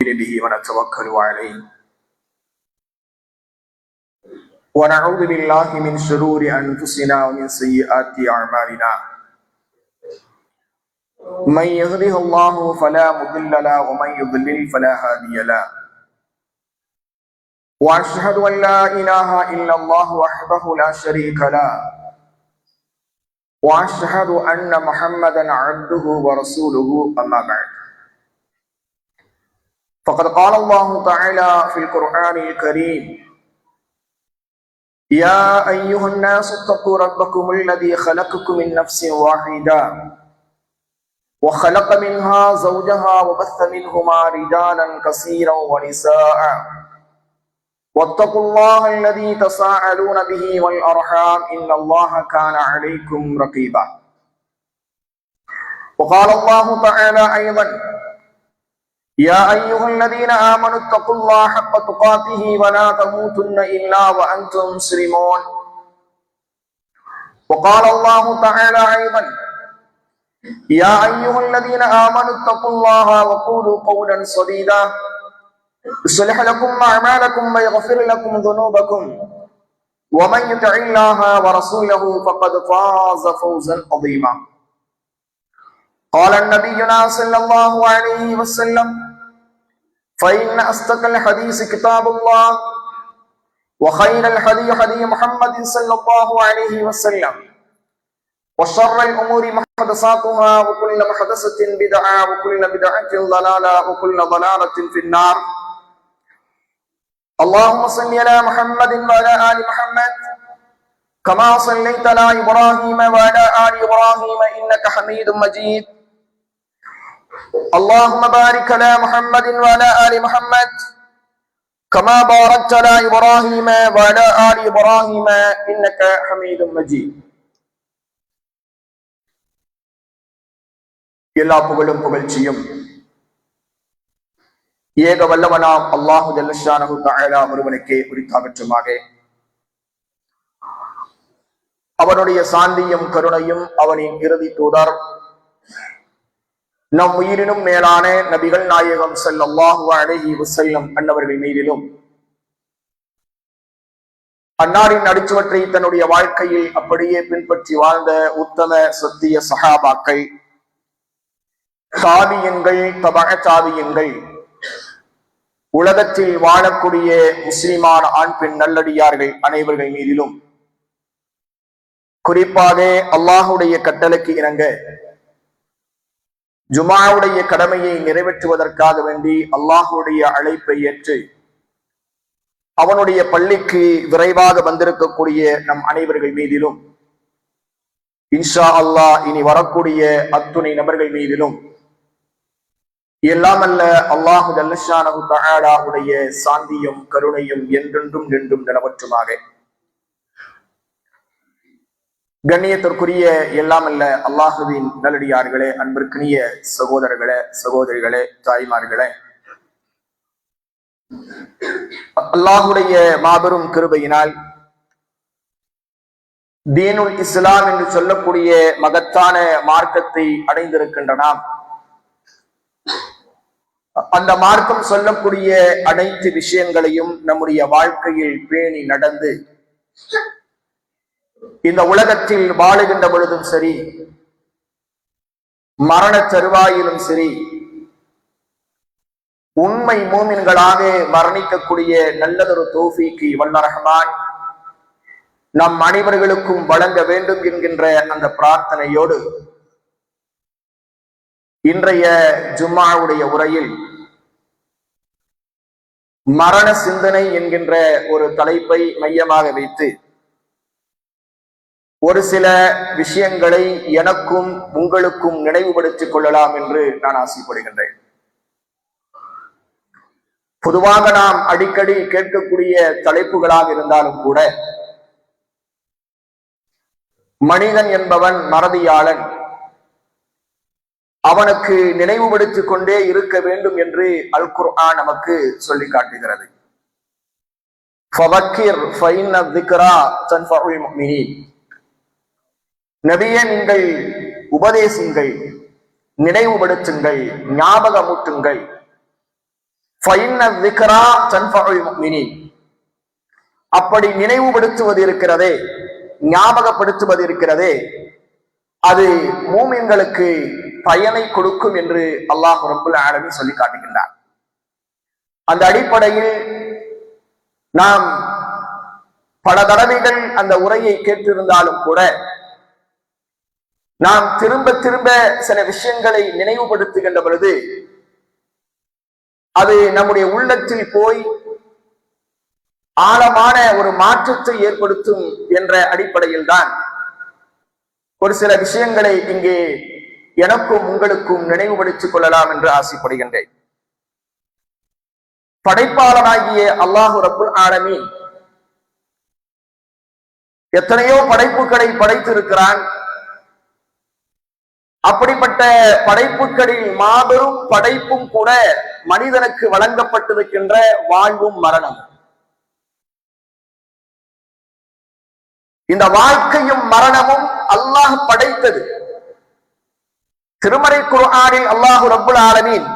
به ونتوكل عليه ونعوذ بالله من شرور أنفسنا ومن سيئات أعمالنا من يهده الله فلا مضل له ومن يضلل فلا هادي له وأشهد أن لا إله إلا الله وحده لا شريك له وأشهد أن محمدا عبده ورسوله أما بعد فقد قال الله تعالى في القرآن الكريم يا أيها الناس اتقوا ربكم الذي خلقكم من نفس واحدة وخلق منها زوجها وبث منهما رجالا كثيرا ونساء واتقوا الله الذي تساءلون به والأرحام إن الله كان عليكم رقيبا وقال الله تعالى أيضا يا أيها الذين آمنوا اتقوا الله حق تقاته ولا تموتن إلا وأنتم مسلمون وقال الله تعالى أيضا يا أيها الذين آمنوا اتقوا الله وقولوا قولا سديدا يصلح لكم أعمالكم ويغفر لكم ذنوبكم ومن يطع الله ورسوله فقد فاز فوزا عظيما قال نبينا صلى الله عليه وسلم فإن أصدق الحديث كتاب الله وخير الهدي هدي محمد صلى الله عليه وسلم وشر الأمور محدثاتها وكل محدثة بدعة وكل بدعة ضلالة وكل ضلالة في النار اللهم صل على محمد وعلى آل محمد كما صليت على إبراهيم وعلى آل إبراهيم إنك حميد مجيد اللهم بارك على محمد وعلى آل محمد كما باركت على إبراهيم وعلى آل إبراهيم إنك حميد مجيد எல்லா புகழும் புகழ்ச்சியும் ஏக வல்லவனாம் அல்லாஹு ஜல்லஷானஹு தஆலா ஒருவனுக்கே உரித்தாகட்டுமாக. அவனுடைய சாந்தியும் கருணையும் அவனின் இறுதி தூதர் நம் உயிரினும் மேலான நபிகள் நாயகம் ஸல்லல்லாஹு அலைஹி வஸல்லம் அன்னவர்கள் மீதிலும் அன்னாரின் அடிச்சுவற்றை தன்னுடைய வாழ்க்கையில் அப்படியே பின்பற்றி வாழ்ந்த உத்தம சத்திய சஹாபாக்கள், தாபியங்கள், தபஅ தாபியங்கள், உலகத்தில் வாழக்கூடிய முஸ்லிமான ஆண் பெண் நல்லடியார்கள் அனைவர்கள் மீதிலும் குறிப்பாக அல்லாஹுடைய கட்டளைக்கு இணங்க ஜுமாவுடைய கடமையை நிறைவேற்றுவதற்காக வேண்டி அல்லாஹுடைய அழைப்பை ஏற்று அவனுடைய பள்ளிக்கு விரைவாக வந்திருக்கக்கூடிய நம் அனைவர்கள் மீதிலும் இன்ஷா அல்லாஹ் இனி வரக்கூடிய அத்துணை நபர்கள் மீதிலும் எல்லாமல்ல அல்லாஹு ஜல்லஷானஹு தஆலாவுடைய சாந்தியும் கருணையும் என்றென்றும் என்றும் நிலவற்றுமாக. கண்ணியத்திற்குரிய எல்லாமல்ல அல்லாஹுவின் நல்லடியார்களே, அன்பிற்கினிய சகோதரர்களே, சகோதரிகளே, தாய்மார்களே, அல்லாஹுடைய மாபெரும் கிருபையினால் தீனுல் இஸ்லாம் என்று சொல்லக்கூடிய மகத்தான மார்க்கத்தை அடைந்திருக்கின்ற நாம் அந்த மார்க்கம் சொல்லக்கூடிய அனைத்து விஷயங்களையும் நம்முடைய வாழ்க்கையில் பேணி நடந்து இந்த உலகத்தில் வாழுகின்ற பொழுதும் சரி, மரண தருவாயிலும் சரி, உண்மை மூமின்களாக மரணிக்கக்கூடிய நல்லதொரு தௌஃபீக்கை வல்ல ரஹ்மான் நம் அனைவர்களுக்கும் வழங்க வேண்டும் என்கின்ற அந்த பிரார்த்தனையோடு இன்றைய ஜும்மாவுடைய உரையில் மரண சிந்தனை என்கின்ற ஒரு தலைப்பை மையமாக வைத்து ஒரு சில விஷயங்களை எனக்கும் உங்களுக்கும் நினைவுபடுத்திக் கொள்ளலாம் என்று நான் ஆசைப்படுகின்றேன். பொதுவாக நாம் அடிக்கடி கேட்கக்கூடிய தலைப்புகளாக இருந்தாலும் கூட மனிதன் என்பவன் மறதியாளன், அவனுக்கு நினைவுபடுத்திக் கொண்டே இருக்க வேண்டும் என்று அல் குர்ஆன் நமக்கு சொல்லி காட்டுகிறது. ஃபதக்கிர் ஃபஇன்ன ذிக்ரா தன்ஃபஉல் முஃமினீன். நபியே, நீங்கள் உபதேசிங்கள், நினைவுபடுத்துங்கள், ஞாபகமூட்டுங்கள். அப்படி நினைவுபடுத்துவது இருக்கிறதே, ஞாபகப்படுத்துவது இருக்கிறதே, அது மூமின்களுக்கு பயனை கொடுக்கும் என்று அல்லாஹ் ரப்புல் ஆலமீன் சொல்லி காட்டுகின்றார். அந்த அடிப்படையில் நாம் பல தடவைகள் அந்த உரையை கேட்டிருந்தாலும் கூட நாம் திரும்ப திரும்ப சில விஷயங்களை நினைவுபடுத்துகின்ற பொழுது அது நம்முடைய உள்ளத்தில் போய் ஆழமான ஒரு மாற்றத்தை ஏற்படுத்தும் என்ற அடிப்படையில் தான் ஒரு சில விஷயங்களை இங்கே எனக்கும் உங்களுக்கும் நினைவுபடுத்திக் கொள்ளலாம் என்று ஆசைப்படுகின்றேன். படைப்பாளனாகிய அல்லாஹு ரப்புல் ஆலமீன் எத்தனையோ படைப்புகளை படைத்திருக்கிறான். அப்படிப்பட்ட படைப்புகளில் மாபெரும் படைப்பும் கூட மனிதனுக்கு வழங்கப்பட்டிருக்கின்ற வாழ்வும் மரணம். இந்த வாழ்க்கையும் மரணமும் அல்லாஹ் படைத்தது. திருமறை குர்ஆனில் அல்லாஹு ரப்புல் ஆலமீன்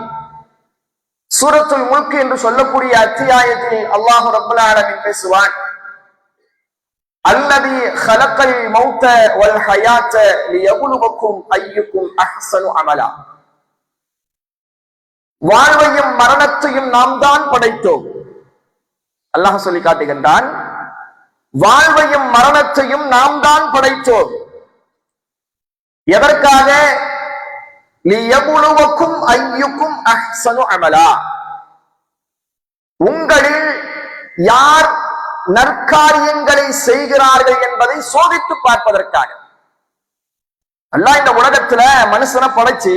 சூரத்துல் முல்க் என்று சொல்லக்கூடிய அத்தியாயத்தில் அல்லாஹு ரப்புல் ஆலமீன் பேசுவான், அல்லதி ஹலக்கல் மௌத வல் ஹயாத லியப்லுவக்கும் அய்யுக்கும் அஹ்ஸனு அமலா. வாழ்வையும் மரணத்தையும் நாம் தான் படைத்தோம். அல்லாஹ் சொல்லி காட்டுகின்றான், வாழ்வையும் மரணத்தையும் நாம் தான் படைத்தோம். எதற்காக? லியப்லுவக்கும் அய்யுக்கும் அஹ்ஸனு அமலா. உங்களில் யார் நற்காரியங்களை செய்கிறார்கள் என்பதை சோதித்து பார்ப்பதற்காக. அல்லாஹ் இந்த உலகத்துல மனுஷனை படைச்சு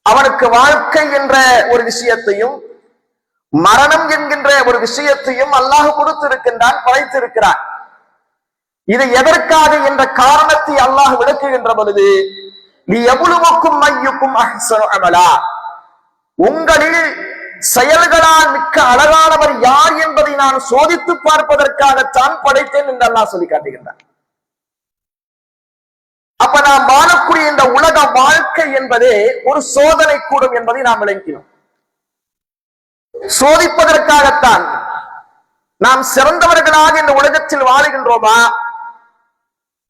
அவனுக்கு வாழ்க்கை என்ற ஒரு விஷயத்தையும் மரணம் என்கின்ற ஒரு விஷயத்தையும் அல்லாஹ் கொடுத்திருக்கின்றான், படைத்திருக்கிறான். இது எதற்காக என்ற காரணத்தை அல்லாஹ் விளக்குகின்ற பொழுது, நீ எவ்வளவுக்கும் ஐயுக்கும் அஹ்ஸனு அமலா, உங்களில் செயல்களால் மிக்க அழகானவர் யார் என்பதை நான் சோதித்து பார்ப்பதற்காகத்தான் படைத்தேன் என்று அல்லாஹ் சொல்லி காட்டுகின்றார். அப்ப நாம் வாழக்கூடிய இந்த உலக வாழ்க்கை என்பதே ஒரு சோதனை கூடும் என்பதை நாம் விளங்கினோம். சோதிப்பதற்காகத்தான். நாம் சிறந்தவர்களாக இந்த உலகத்தில் வாழுகின்றோமா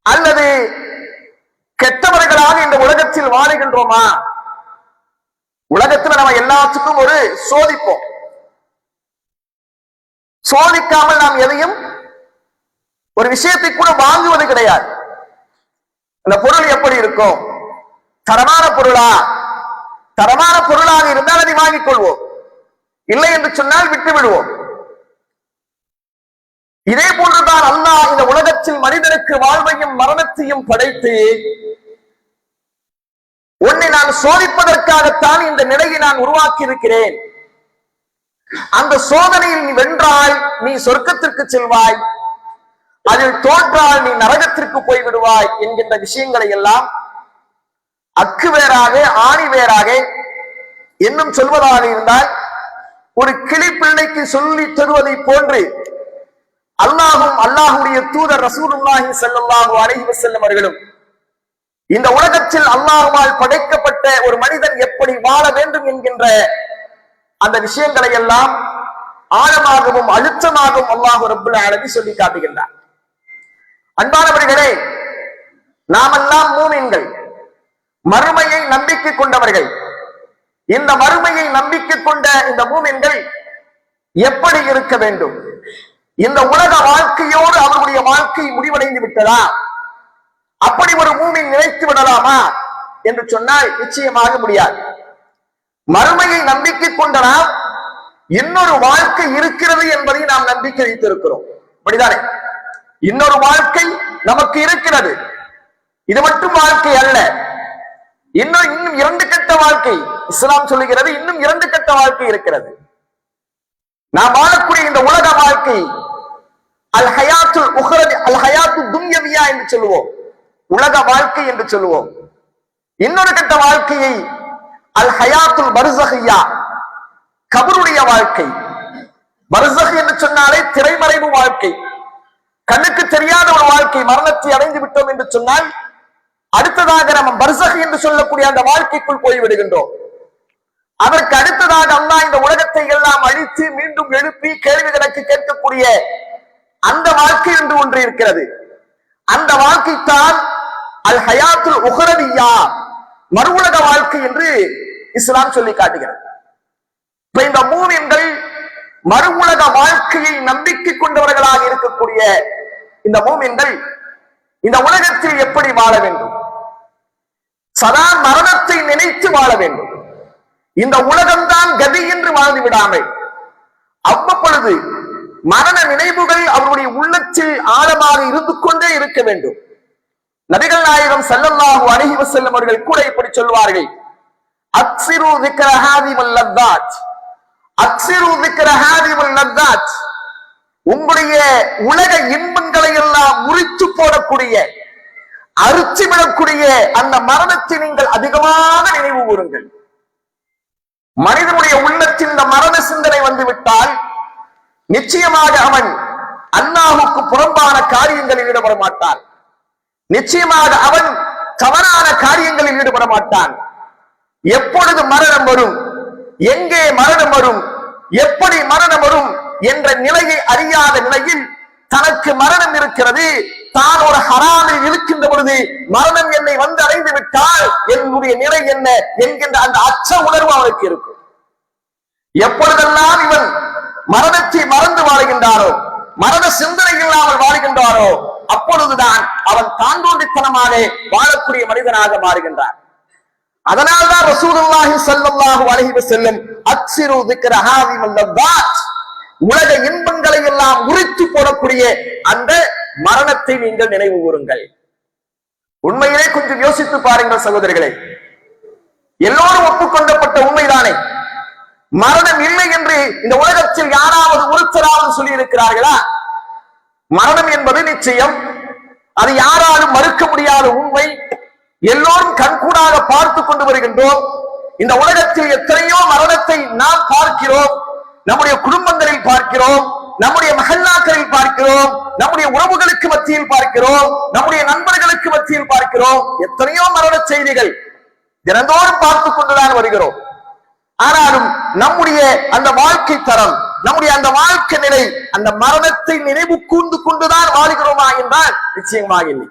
அல்லது கெட்டவர்களாக இந்த உலகத்தில் வாழுகின்றோமா? உலகத்துல நம்ம எல்லாத்துக்கும் ஒரு சோதிப்போம். சோதிக்காமல் நாம் எதையும் ஒரு விஷயத்தை கூட வாங்குவது கிடையாது. அந்த பொருள் எப்படி இருக்கும்? தரமான பொருளா? தரமான பொருளாக இருந்தால் அதை வாங்கிக் கொள்வோம், இல்லை என்று சொன்னால் விட்டு விடுவோம். இதே போன்றுதான் அல்லாஹ் இந்த உலகத்தில் மனிதனுக்கு வாழ்வையும் மரணத்தையும் படைத்து உன்னை நான் சோதிப்பதற்காகத்தான் இந்த நிலையை நான் உருவாக்கி இருக்கிறேன். அந்த சோதனையில் நீ வென்றால் நீ சொர்க்கத்திற்கு செல்வாய், அதில் தோற்றால் நீ நரகத்திற்கு போய்விடுவாய் என்கின்ற விஷயங்களை எல்லாம் அக்கு வேறாக ஆணி வேறாக இன்னும் சொல்வதாக இருந்தால் ஒரு கிளி பிள்ளைக்கு சொல்லி தருவதை போன்று அல்லாஹும் அல்லாஹுடைய தூதர் ரசூலுல்லாஹி ஸல்லல்லாஹு அலைஹி வஸல்லம் அவர்களும் இந்த உலகத்தில் அல்லாஹ்வால் படைக்கப்பட்ட ஒரு மனிதன் எப்படி வாழ வேண்டும் என்கின்ற அந்த விஷயங்களை எல்லாம் ஆழமாகவும் அழுத்தமாகவும் அல்லாஹ் ரப்புல் ஆலமீன் சொல்லி காட்டுகின்றார். அன்பானவர்களே, நாமெல்லாம் மூமின்கள், மறுமையை நம்பிக்கை கொண்டவர்கள். இந்த மறுமையை நம்பிக்கை கொண்ட இந்த மூமின்கள் எப்படி இருக்க வேண்டும்? இந்த உலக வாழ்க்கையோடு அவருடைய வாழ்க்கை முடிவடைந்து விட்டதா? அப்படி ஒரு மூமின் நினைத்து விடலாமா என்று சொன்னால் நிச்சயமாக முடியாது. மறுமையை நம்பிக்கை கொண்ட நாம் இன்னொரு வாழ்க்கை இருக்கிறது என்பதை நாம் நம்பிக்கை வைத்திருக்கிறோம். அப்படிதானே? இன்னொரு வாழ்க்கை நமக்கு இருக்கிறது. இது மட்டும் வாழ்க்கை அல்ல, இன்னும் 2 கட்ட வாழ்க்கை. இஸ்லாம் சொல்லுகிறது இன்னும் 2 கட்ட வாழ்க்கை இருக்கிறது. நாம் வாழக்கூடிய இந்த உலக வாழ்க்கை அல் ஹயாத்துல் உஹ்ரவி அல் ஹயாத்து துன்யவியா என்று சொல்லுவோம், உலக வாழ்க்கை என்று சொல்லுவோம். இன்னொரு கட்ட வாழ்க்கையை அல் ஹயாத்துல் பர்ஸஹியா, கபருடைய வாழ்க்கை. பர்ஸஹ் என்று சொன்னாலே திரைமறைவு வாழ்க்கை, கண்ணுக்கு தெரியாத ஒரு வாழ்க்கை. மரணத்தை அடைந்து விட்டோம் என்று சொன்னால் அடுத்ததாக நம்ம பர்ஸஹ் என்று சொல்லக்கூடிய அந்த வாழ்க்கைக்குள் போய் விடுகின்றோம். அதற்கு அடுத்ததாக அல்லாஹ் இந்த உலகத்தை மரணித்து மீண்டும் எழுப்பி கேள்வி கணக்கு கேட்கக்கூடிய அந்த வாழ்க்கை என்று ஒன்று இருக்கிறது. அந்த வாழ்க்கைத்தான் அல் ஹயாத்துல் உஹ்ரவிய்யா, மறு உலக வாழ்க்கை என்று இஸ்லாம் சொல்லி காட்டுகிறது. இப்ப இந்த மூமின்கள் மறு உலக வாழ்க்கையை நம்பிக்கை கொண்டவர்களாக இருக்கக்கூடிய இந்த மூமின்கள் இந்த உலகத்தில் எப்படி வாழ வேண்டும்? சதா மரணத்தை நினைத்து வாழ வேண்டும். இந்த உலகம்தான் கதி என்று வாழ்ந்து விடாமல் அவ்வப்பொழுது மரண நினைவுகள் அவருடைய உள்ளத்தில் ஆழமாக இருந்து கொண்டே இருக்க வேண்டும். நபிகள் நாயகம் ஸல்லல்லாஹு அலைஹி வஸல்லம் அவர்கள் கூட இப்படி சொல்வார்கள், அக்ஸிரு ذிக்ர ஹாதிமல் லத்தாத், அக்ஸிரு ذிக்ர ஹாதிமல் லத்தாத். உங்களுடைய உலக இன்பங்களை எல்லாம் முறித்து போடக்கூடிய, அறுத்து விடக்கூடிய அந்த மரணத்தை நீங்கள் அதிகமாக நினைவு கூறுங்கள். மனிதனுடைய உள்ளத்தில் இந்த மரண சிந்தனை வந்துவிட்டால் நிச்சயமாக அவன் அல்லாஹ்வுக்கு புறம்பான காரியங்களில் ஈடுபட மாட்டான். நிச்சயமாக அவன் தவறான காரியங்களில் ஈடுபட மாட்டான். எப்பொழுது மரணம் வரும், எங்கே மரணம் வரும், எப்படி மரணம் வரும் என்ற நிலையை அறியாத நிலையில் தனக்கு மரணம் இருக்கிறது, தான் ஒரு ஹராமில் இருக்கின்ற பொழுது மரணம் என்னை வந்து அடைந்து விட்டால் என்னுடைய நிலை என்ன என்கின்ற அந்த அச்ச உணர்வு அவனுக்கு இருக்கும். எப்பொழுதெல்லாம் இவன் மரணத்தை மறந்து வாழ்கின்றாரோ, மரண சிந்தனை இல்லாமல் வாழ்கின்றாரோ, அப்பொழுதுதான் அவன் தாண்டோண்டித்தனமாக வாழக்கூடிய மனிதனாக மாறுகின்றான். அதனால்தான் ரசூலுல்லாஹி ஸல்லல்லாஹு அலைஹி வஸல்லம் அக்ஸிரு ذிக்ர ஹாதிமல் லத்தாத், உலக இன்பங்களை எல்லாம் முறித்து போடக்கூடிய அந்த மரணத்தை நீங்கள் நினைவு கூறுங்கள். உண்மையிலே கொஞ்சம் யோசித்து பாருங்கள் சகோதரிகளே, எல்லோரும் ஒப்புக்கொண்டப்பட்ட உண்மைதானே? மரணம் இல்லை என்று இந்த உலகத்தில் யாராவது ஒருத்தராவது சொல்லி இருக்கிறார்களா? மரணம் என்பது நிச்சயம், அது யாராலும் மறுக்க முடியாத உண்மை. எல்லோரும் கண்கூடாக பார்த்து கொண்டு வருகின்றோம். இந்த உலகத்தில் எத்தனையோ மரணத்தை நாம் பார்க்கிறோம். நம்முடைய குடும்பங்களில் பார்க்கிறோம், நம்முடைய மஹல்லாக்களில் பார்க்கிறோம், நம்முடைய உறவுகளுக்கு மத்தியில் பார்க்கிறோம், நம்முடைய நண்பர்களுக்கு மத்தியில் பார்க்கிறோம். எத்தனையோ மரண செய்திகள் தினந்தோறும் பார்த்து கொண்டுதான் வருகிறோம். ஆனாலும் நம்முடைய அந்த வாழ்க்கை தரம், நம்முடைய அந்த வாழ்க்கை நிலை, அந்த மரணத்தை நினைவு கூர்ந்து கொண்டுதான் வாழ்கிறோமா என்றால் நிச்சயமாக இல்லை.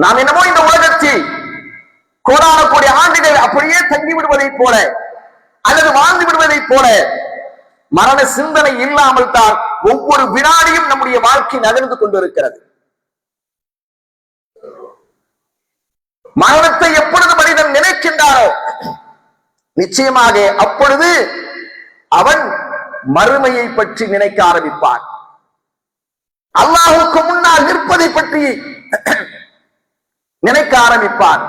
நாம் என்னமோ இந்த உலகத்தில் கோடான கோடி ஆண்டுகள் அப்படியே தங்கி விடுவதை போல அல்லது வாழ்ந்து விடுவதை போல மரண சிந்தனை இல்லாமல் தான் ஒவ்வொரு வினாடியும் நம்முடைய வாழ்க்கை நகர்ந்து கொண்டிருக்கிறது. மரணத்தை எப்பொழுது மனிதன் நினைக்கின்றாரோ நிச்சயமாக அப்பொழுது அவன் மறுமையை பற்றி நினைக்க ஆரம்பிப்பான். அல்லாஹ்வுக்கு முன்னால் நிற்பதை பற்றி நினைக்க ஆரம்பிப்பான்.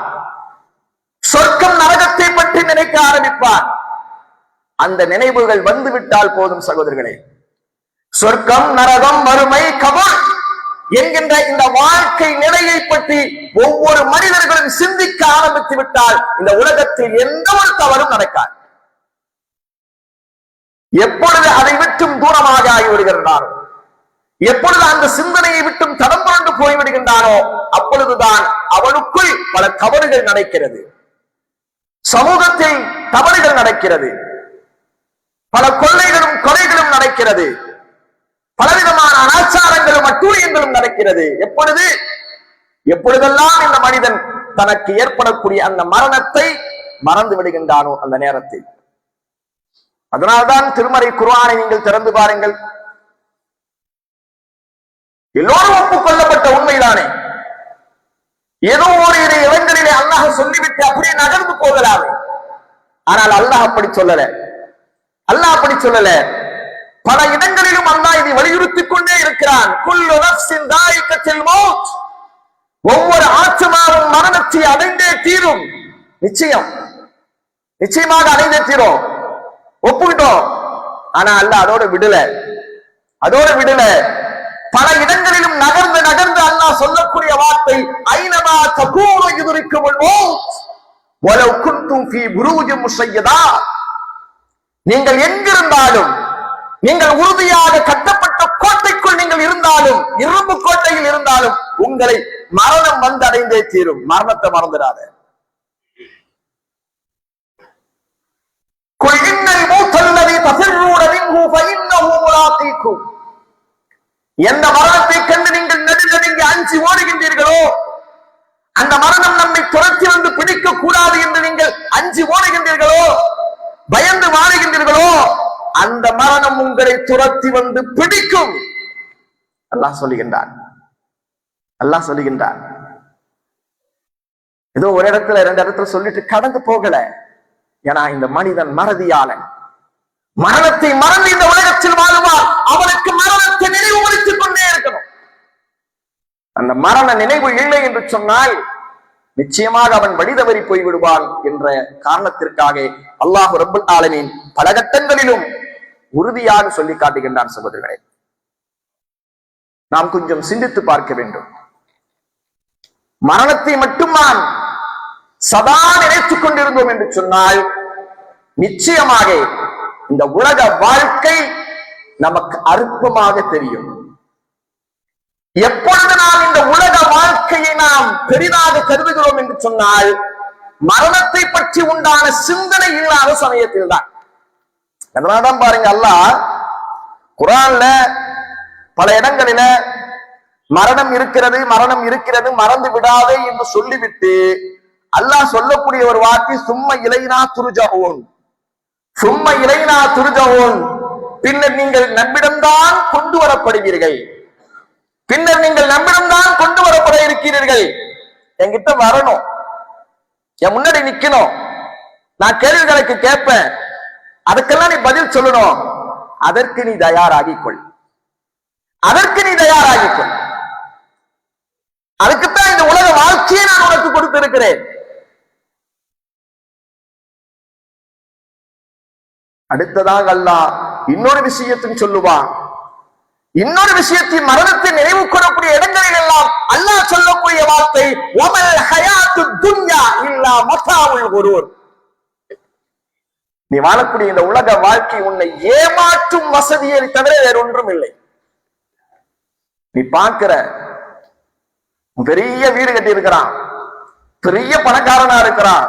சொர்க்கம் நரகத்தை பற்றி நினைக்க ஆரம்பிப்பான். அந்த நினைவுகள் வந்துவிட்டால் போதும் சகோதரர்களே, சொர்க்கம் நரகம் மறுமை கபர் என்கின்ற இந்த வாழ்க்கை நிலையை பற்றி ஒவ்வொரு மனிதர்களும் சிந்திக்க ஆரம்பித்து விட்டால் இந்த உலகத்தில் எந்த ஒரு தவறும் நடக்காது. எப்பொழுது அதை விட்டும் தூரமாக ஆகிவிடுகின்றாரோ, எப்பொழுது அந்த சிந்தனையை விட்டும் தடம் புரண்டு போய்விடுகின்றானோ அப்பொழுதுதான் அவனுக்குள் பல தவறுகள் நடக்கிறது. சமூகத்தில் தவறுகள் நடக்கிறது, பல கொள்ளைகளும் கொலைகளும் நடக்கிறது, பலவிதமான அனாச்சாரங்களும் அட்டூழியங்களும் நடக்கிறது. எப்பொழுதெல்லாம் இந்த மனிதன் தனக்கு ஏற்படக்கூடிய அந்த மரணத்தை மறந்து விடுகின்றானோ அந்த நேரத்தில். அதனால்தான் திருமறை குர்ஆனை நீங்கள் திறந்து பாருங்கள், எல்லோரும் ஒப்புக்கொள்ளப்பட்ட உண்மைதானே. ஏதோ ஒரு இடங்களிலே அல்லாஹ் சொல்லிவிட்டு அப்படியே நகர்ந்து போகலாமே. ஆனால் அல்லாஹ் அப்படி சொல்லல. அல்லாஹ் அப்படி சொல்லல. பல இடங்களிலும் அல்லாஹ் இதை வலியுறுத்திக் கொண்டே இருக்கிறான். குல்லு நஃப்ஸின் தாயிகத்துல் மௌத், ஒவ்வொரு ஆத்மாவும் மரணத்தை அடைந்தே தீரும். நிச்சயமாக அடைந்தே தீரும், ஒப்புக்கிட்டோம். ஆனா அல்லாஹ் அதோட விடல. பல இடங்களிலும் நகர்ந்து அல்லாஹ் சொல்லக்கூடிய வார்த்தை ஐனமா தகூனு யுத்ரிக்குமுல் மௌத் வலவ் குன்தும் ஃபீ புரூஜின் முஸய்யதா. நீங்கள் எங்கிருந்தாலும், நீங்கள் உறுதியாக கட்டப்பட்ட கோட்டைக்குள் நீங்கள் இருந்தாலும், இரும்பு கோட்டையில் இருந்தாலும் உங்களை மரணம் வந்து அடைந்தே தீரும். மரணத்தை மறந்துடாத. குல் இன்னல் மௌத்தல்லதி பிடிக்கும். எந்த மரணத்தை கண்டு நீங்கள் நடுநடுங்கி அஞ்சி ஓடுகின்றீர்களோ, அந்த மரணம் நம்மை துரத்தி வந்து பிடிக்க கூடாது என்று நீங்கள் அஞ்சி ஓடுகின்றீர்களோ, பயந்து வாழுகின்றீர்களோ, அந்த மரணம் உங்களை துரத்தி வந்து பிடிக்கும். அல்லாஹ் சொல்லுகின்றான். அல்லாஹ் சொல்லுகின்றான். ஏதோ ஒரு இடத்துல 2 இடத்துல சொல்லிட்டு கடந்து போகல. ஏன்னா இந்த மனிதன் மறதியாளன். மரணத்தை மறந்து இந்த உலகத்தில் வாழுவார். அவனுக்கு மரணத்தை நினைவுபடுத்திக் கொண்டே இருக்கணும். அந்த மரண நினைவு இல்லை என்று சொன்னால் நிச்சயமாக அவன் வழிதவறி போய்விடுவான் என்ற காரணத்திற்காக அல்லாஹ் ரப்பல் ஆலமீன் பல கட்டங்களிலும் உறுதியாக சொல்லி காட்டுகின்றான். சகோதரர்களே, நாம் கொஞ்சம் சிந்தித்து பார்க்க வேண்டும். மரணத்தை மட்டும் நாம் சதா நினைத்துக் கொண்டிருந்தோம் என்று சொன்னால் நிச்சயமாக இந்த உலக வாழ்க்கை நமக்கு அற்பமாக தெரியும். எப்பொழுது நாம் இந்த உலக வாழ்க்கையை நாம் பெரிதாக கருதுகிறோம் என்று சொன்னால் மரணத்தை பற்றி உண்டான சிந்தனை இல்லாத சமயத்தில் தான். அதனால்தான் பாருங்க, அல்லாஹ் குர்ஆன்ல பல இடங்களில மரணம் இருக்கிறது, மரணம் இருக்கிறது, மறந்து விடாதே என்று சொல்லிவிட்டு அல்லாஹ் சொல்லக்கூடிய ஒரு வார்த்தை சும்ம இலைனா துர்ஜஊன், சும்ம இலைனா துர்ஜஊன், பின்னர் நீங்கள் நம்மிடம்தான் கொண்டு வரப்படுவீர்கள், பின்னர் நீங்கள் நம்மிடம்தான் கொண்டு வரப்பட இருக்கிறீர்கள். என்கிட்ட வரணும், என் முன்னாடி நிக்கணும், நான் கேள்விகளுக்கு கேட்பேன், அதுக்கெல்லாம் நீ பதில் சொல்லணும். அதற்கு நீ தயாராகிக்கொள், அதற்கு நீ தயாராகிக்கொள். அதுக்குத்தான் இந்த உலக வாழ்க்கையை நான் உனக்கு கொடுத்திருக்கிறேன். அடுத்ததாக அல்லாஹ் இன்னொரு விஷயத்தையும் சொல்லுவான். இன்னொரு விஷயத்தை மரணத்தை நினைவு கூறக்கூடிய இடங்களில் எல்லாம் அல்லாஹ் சொல்லக்கூடிய வார்த்தை வமல் ஹயாத்து துன்யா இல்லா மதாஉல் குரூர். நீ வாழக்கூடிய இந்த உலக வாழ்க்கை உன்னை ஏமாற்றும் வசதியை தவிர வேற ஒன்றும் இல்லை. நீ பார்க்கிற பெரிய வீடு கட்டி இருக்கிறான், பெரிய பணக்காரனா இருக்கிறான்,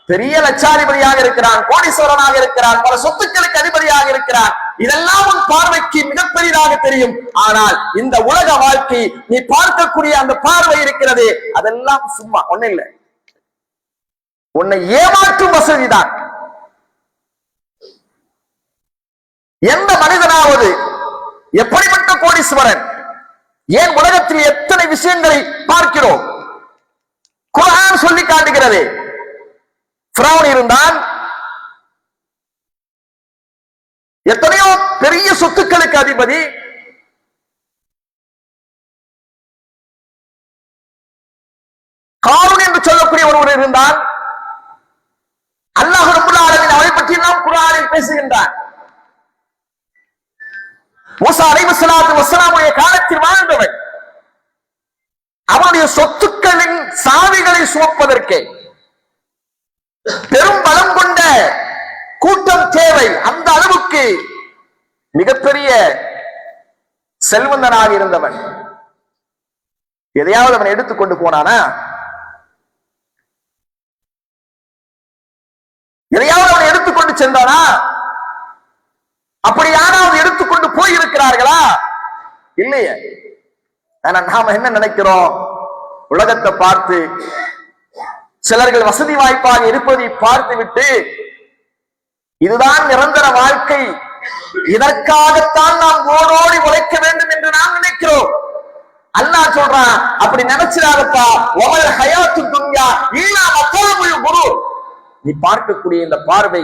பெரிய லட்சாதிபதியாக இருக்கிறான், கோடீஸ்வரனாக இருக்கிறான், பல சொத்துக்களுக்கு அதிபதியாக இருக்கிறான். இதெல்லாம் உன் பார்வைக்கு மிகப்பெரியதாக தெரியும். ஆனால் இந்த உலக வாழ்க்கை நீ பார்க்கக்கூடிய அந்த பார்வை இருக்கிறது, அதெல்லாம் சும்மா ஒண்ணு இல்லை, உன்னை ஏமாற்றும் வசதிதான். எந்த மனிதனாவது எப்படிப்பட்ட கோடீஸ்வரன், ஏன் உலகத்தில் எத்தனை விஷயங்களை பார்க்கிறோம், குர்ஆன் சொல்லி காட்டுகிறது. ஃபிரௌன் இருந்தான், எத்தனையோ பெரிய சொத்துக்களுக்கு அதிபதி. காரூன் என்று சொல்லக்கூடிய ஒருவர் இருந்தான். அல்லாஹ் ரப்பல் ஆலமீன் அவரை பற்றி நாம் குர்ஆனில் பேசுகின்றான். மூசா அலைஹிஸ்ஸலாத்து வஸ்ஸலாமுடைய காலத்தில் வாழ்ந்தவன். அவனுடைய சொத்துக்களின் சாவிகளை சுமப்பதற்கு பெரும் பலம் கொண்ட கூட்டம் தேவை. அந்த அளவுக்கு மிகப்பெரிய செல்வந்தனாக இருந்தவன். எதையாவது அவன் எடுத்துக்கொண்டு போனானா, எதையாவது அவன் எடுத்துக்கொண்டு சென்றானா, அப்படி யாராவது எடுத்துக்கொண்டு போயிருக்கிறார்களா? இல்லையே. நாம என்ன நினைக்கிறோம், உலகத்தை பார்த்து சிலர்கள் வசதி வாய்ப்பாக இருப்பதை பார்த்து விட்டு இதுதான் நிரந்தர வாழ்க்கை, இதற்காகத்தான் நாம் ஓடோடி உழைக்க வேண்டும் என்று நாம் நினைக்கிறோம். அல்லாஹ் சொல்றான், அப்படி நினைச்சிடாதப்பா, வமல் ஹயாத்து துன்யா இல்லா மதாஉல் குரூர். நீ பார்க்கக்கூடிய இந்த பார்வை,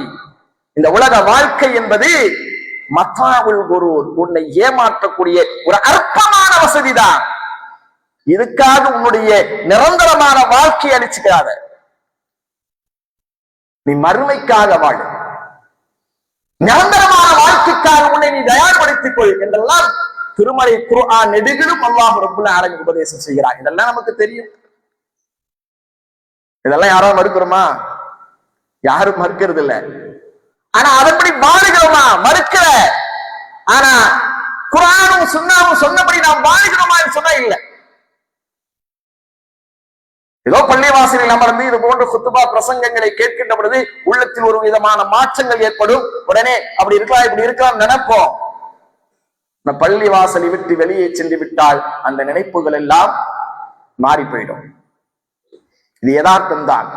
இந்த உலக வாழ்க்கை என்பது மதாஉல் குரூர், உன்னை ஏமாற்றக்கூடிய ஒரு அற்பமான வசதிதான். இதுக்காக உன்னுடைய நிரந்தரமான வாழ்க்கையை அழிச்சுக்காத. நீ மறுமைக்காக வாழ, நிரந்தரமான வாழ்க்கைக்காக உன்னை நீ தயார்படுத்திக் கொள் என்றெல்லாம் திருமறை குர்ஆன் நெடுகிலும் அல்லாஹ் ரப்பல் ஆலமீன் உபதேசம் செய்கிறார். இதெல்லாம் நமக்கு தெரியும். இதெல்லாம் யாரும் மறுக்கிறோமா? யாரும் மறுக்கிறது இல்லை. ஆனா அதன்படி வாழுகிறோமா? மறுக்கல. ஆனா குர்ஆனும் சுன்னாவும் சொன்னபடி நாம் வாழுகிறோமா சொன்னா இல்லை. ஏதோ பள்ளிவாசலில் அமர்ந்து இது போன்ற குத்துபா பிரசங்கங்களை கேட்கின்ற பொழுது உள்ளத்தில் ஒரு விதமான மாற்றங்கள் ஏற்படும். உடனே அப்படி இருக்கலாம் இப்படி இருக்கலாம் நினைப்போம். பள்ளி வாசலை விட்டு வெளியே சென்று விட்டால் அந்த நினைப்புகள் எல்லாம் மாறி போயிடும். இது யதார்த்தம் தான்.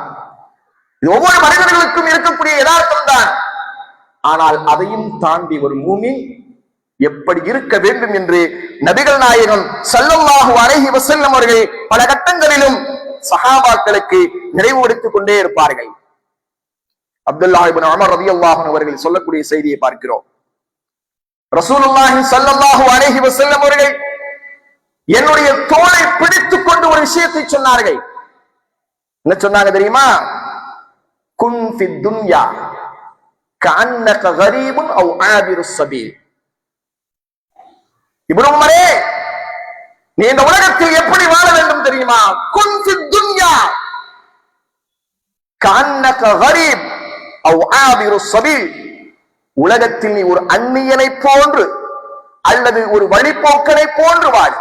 இது ஒவ்வொரு மனிதர்களுக்கும் இருக்கக்கூடிய யதார்த்தம் தான். ஆனால் அதையும் தாண்டி ஒரு மூமின் எப்படி இருக்க வேண்டும் என்று நபிகள் நாயகம் ஸல்லல்லாஹு அலைஹி வஸல்லம் அவர்கள் பல கட்டங்களிலும் சஹாபாக்களுக்கு நினைவுபடுத்திக் கொண்டே இருப்பார்கள். அப்துல்லாஹ் இப்னு உமர் ரலியல்லாஹு அன்ஹு அவர்கள் சொல்லக்கூடிய செய்தியை பார்க்கிறோம். ரசூலுல்லாஹி ஸல்லல்லாஹு அலைஹி வஸல்லம் அவர்கள் என்னுடைய தோளை பிடித்துக் கொண்டு ஒரு விஷயத்தை சொன்னார்கள். என்ன சொன்னாங்க தெரியுமா? குன் ஃபித் துன்யா கஅன்னக கரீபுன் அவ் ஆபிருஸ் ஸபீல். இப்னு உமரே, நீ இந்த உலகத்தில் எப்படி வாழ வேண்டும் தெரியுமா? குன் ஃபித் துன்யா கஅன்னக கரீப் அவ் ஆபிருஸ் ஸபீல். உலகத்தில் நீ ஒரு அந்நியனை போன்று அல்லது ஒரு வழிபோக்கனை போன்று வாழ.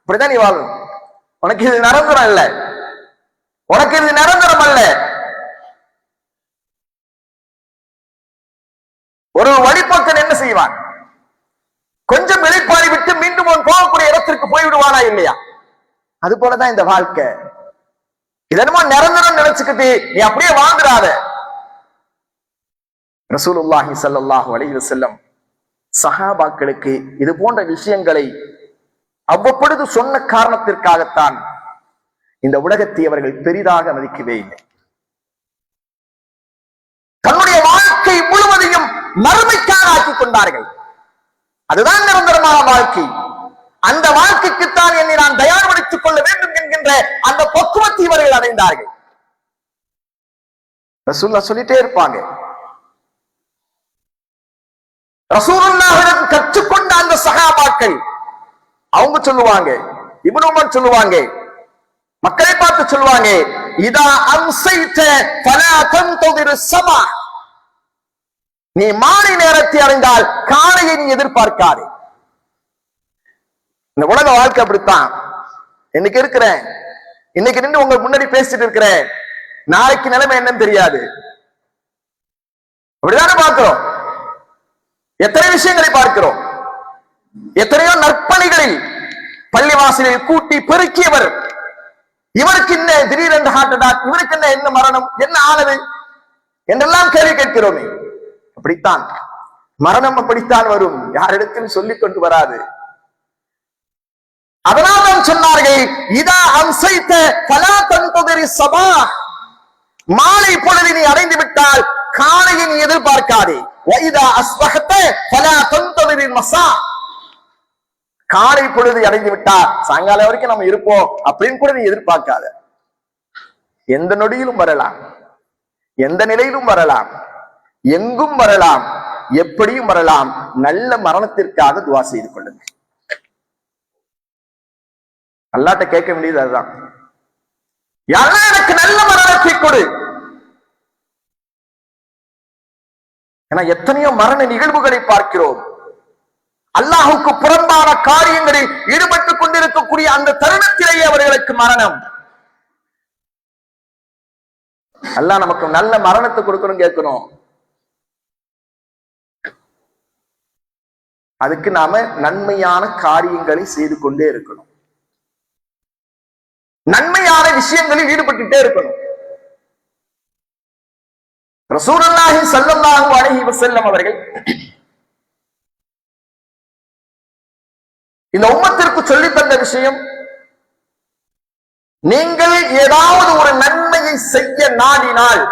இப்படிதான் நீ வாழணும். உனக்கு இது நிரந்தரம் அல்ல, உனக்கு இது நிரந்தரம் அல்ல. ஒரு வழிபோக்கன் என்ன செய்வான்? கொஞ்சம் வெளிப்பாடி விட்டு மீண்டும் அவன் போகக்கூடிய இடத்திற்கு போய்விடுவானா இல்லையா? அது போலதான் இந்த வாழ்க்கை. இதனமா நிரந்தரம் நினைச்சுக்கிட்டு நீ அப்படியே வாழ்ந்துடாத. ரசூலுல்லாஹி ஸல்லல்லாஹு அலைஹி வஸல்லம் சஹாபாக்களுக்கு இது போன்ற விஷயங்களை அவ்வப்பொழுது சொன்ன காரணத்திற்காகத்தான் இந்த உலகத்தை அவர்கள் பெரிதாக மதிக்கவே இல்லை. தன்னுடைய வாழ்க்கை முழுவதையும் மறுமைக்காக ஆக்கிக் கொண்டார்கள். அதுதான் நிரந்தரமான வாழ்க்கை. அந்த வாழ்க்கைக்குத்தான் என்னை நான் தயார்படுத்திக் கொள்ள வேண்டும் என்கின்ற அந்த பக்குவத்தை இவர்கள் அடைந்தார்கள். ரசூலுல்லாஹ் சொல்லிட்டே இருப்பாங்க. ரசூலுல்லாஹ்விடம் கற்றுக்கொண்ட அந்த சஹாபாக்கள் அவங்க சொல்லுவாங்க, இப்னு உமர் சொல்லுவாங்க, மக்களை பார்த்து சொல்லுவாங்க, இதா அம்சைத ஃபலா தன்ததிர் ஸபா. நீ மாலை நேரத்தை அடைந்தால் காலையை நீ எதிர்பார்க்காதே. இந்த உலக வாழ்க்கை அப்படித்தான். இன்னைக்கு இருக்கிறேன், இன்னைக்கு நின்று உங்க முன்னாடி பேசிட்டு இருக்கிறேன், நாளைக்கு நிலைமை என்னன்னு தெரியாது. அப்படிதானே பார்க்கிறோம். எத்தனை விஷயங்களை பார்க்கிறோம். எத்தனையோ நற்பணிகளில் பள்ளிவாசலில் கூட்டி பெருக்கியவர், இவருக்கு என்ன திடீரென்று ஹார்ட் அட்டாக், இவருக்கு என்ன மரணம், என்ன ஆனது என்றெல்லாம் கேள்வி கேட்கிறோமே. அப்படித்தான் மரணம் அப்படித்தான் வரும், யாரிடத்திலும் சொல்லிக் கொண்டு வராது. அதனால் தான் சொன்னார்கள், இதா அம்சைத ஃபலா தன்ததிர் ஸபா. மாலை பொழுதை நீ அடைந்து விட்டால் காலையை நீ எதிர்பார்க்காதே. வைதா அஸ்பஹத ஃபலா தன்ததிர் மஸா. காலை பொழுது அடைந்து விட்டா சாயங்காலம் வரைக்கும் நம்ம இருப்போம் அப்படின்னு கூட நீ எதிர்பார்க்காத. எந்த நொடியிலும் வரலாம், எந்த நிலையிலும் வரலாம், எங்கும் வரலாம், எப்படியும் வரலாம். நல்ல மரணத்திற்காக துவா செய்து கொள்ளுங்க. அல்லாஹ்ட்ட கேட்க வேண்டியது அதுதான். யாரெல்லாம் எனக்கு நல்ல மரணத்தை கொடு. ஏன்னா எத்தனையோ மரண நிகழ்வுகளை பார்க்கிறோம். அல்லாஹுக்கு புறம்பான காரியங்களில் ஈடுபட்டுக் கொண்டிருக்கக்கூடிய அந்த தருணத்திலேயே அவர்களுக்கு மரணம். அல்லாஹ் நமக்கு நல்ல மரணத்தை கொடுக்கணும் கேட்கணும். அதுக்கு நாம நன்மையான காரியங்களை செய்து கொண்டே இருக்கணும், நன்மையான விஷயங்களில் ஈடுபட்டுட்டே இருக்கணும். ரசூலுல்லாஹி ஸல்லல்லாஹு அலைஹி வஸல்லம் அவர்கள் இந்த உம்மத்திற்கு சொல்லி தந்த விஷயம், நீங்கள் ஏதாவது ஒரு நன்மையை செய்ய நாடினால்